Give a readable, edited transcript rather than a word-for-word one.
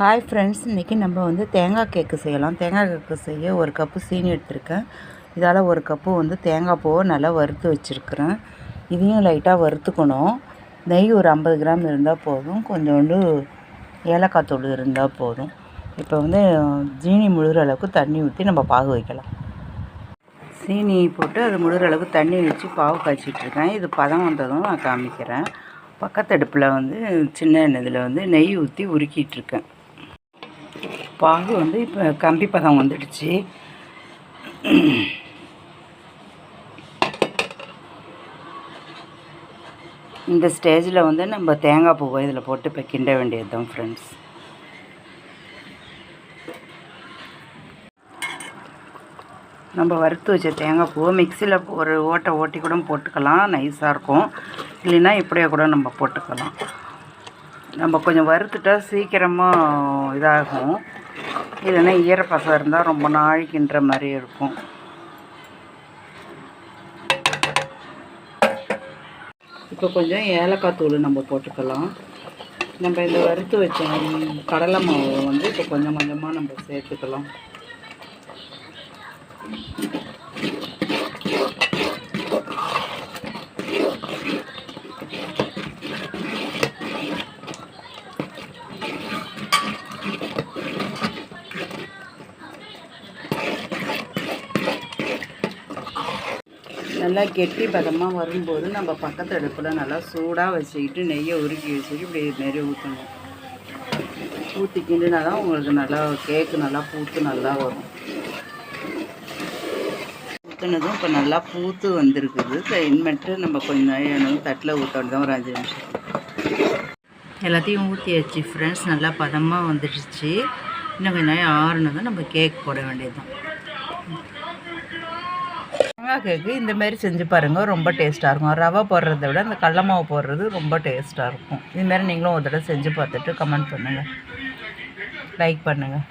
Hi friends, இன்றைக்கி நம்ம வந்து தேங்காய் கேக்கு செய்யலாம். தேங்காய் கேக்கு செய்ய ஒரு கப்பு சீனி எடுத்திருக்கேன். இதால் ஒரு கப்பு வந்து தேங்காய் பூவை நல்லா வறுத்து வச்சுருக்கிறேன். இதையும் லைட்டாக வறுத்துக்கணும். நெய் ஒரு 50 கிராம் இருந்தால் போதும். கொஞ்சோண்டு ஏலக்காய் தூள் இருந்தால் போதும். இப்போ வந்து சீனி முழுகிற அளவுக்கு தண்ணி ஊற்றி நம்ம பாகு வைக்கலாம். சீனி போட்டு அது முழுகிற அளவுக்கு தண்ணி வச்சு பாகு காய்ச்சிட்ருக்கேன். இது பதம் வந்ததும் நான் காமிக்கிறேன். பக்கத்தடுப்பில் வந்து சின்ன எண்ணெயில் வந்து நெய் ஊற்றி உருக்கிட்டுருக்கேன். பாகு வந்து இப்போ கம்பி பதம் வந்துடுச்சு. இந்த ஸ்டேஜில் வந்து நம்ம தேங்காய் பூவை இதில் போட்டு இப்போ கிண்ட வேண்டியது தான் ஃப்ரெண்ட்ஸ். நம்ம வறுத்து வச்ச தேங்காய் பூவை மிக்சியில் ஒரு ஓட்டி கூட போட்டுக்கலாம், நைஸாக இருக்கும். இல்லைன்னா இப்படியே கூட நம்ம போட்டுக்கலாம். நம்ம கொஞ்சம் வறுத்துட்டா சீக்கிரமாக இதாகும். இல்லைன்னா ஈரப்பசம் இருந்தால் ரொம்ப நாளைக்குன்ற மாதிரி இருக்கும். இப்போ கொஞ்சம் ஏலக்காய் தூள் நம்ம போட்டுக்கலாம். நம்ம இந்த வறுத்து வச்ச கடலை மாவு வந்து இப்போ கொஞ்சம் கொஞ்சமாக நம்ம சேர்த்துக்கலாம். நல்லா கெட்டி பதமாக வரும்போது நம்ம பக்கத்து அடுப்பில் நல்லா சூடாக வச்சுக்கிட்டு நெய்யை உருக்கி வச்சுக்கிட்டு இப்படி மாரி ஊற்றணும். ஊற்றிக்கிட்டுனா தான் உங்களுக்கு நல்லா கேக்கு நல்லா பூத்து நல்லா வரும். ஊற்றுனதும் இப்போ நல்லா பூத்து வந்துருக்குது. இனிமேட்டு நம்ம கொஞ்சம் நேரம் தட்டில் ஊற்ற தான் ஒரு 5 நிமிஷம். எல்லாத்தையும் ஊற்றி வச்சு ஃப்ரெண்ட்ஸ் நல்லா பதமாக வந்துடுச்சு. இன்னும் கொஞ்சம் நேரம் ஆறுனதும் நம்ம கேக் போட வேண்டியது தான். தேங்காய் கேக்கு இந்தமாரி செஞ்சு பாருங்கள், ரொம்ப டேஸ்ட்டாக இருக்கும். ரவை போடுறத விட அந்த கடல மாவு போடுறது ரொம்ப டேஸ்ட்டாக இருக்கும். இதுமாரி நீங்களும் ஒரு தடவை செஞ்சு பார்த்துட்டு கமெண்ட் பண்ணுங்கள், லைக் பண்ணுங்கள்.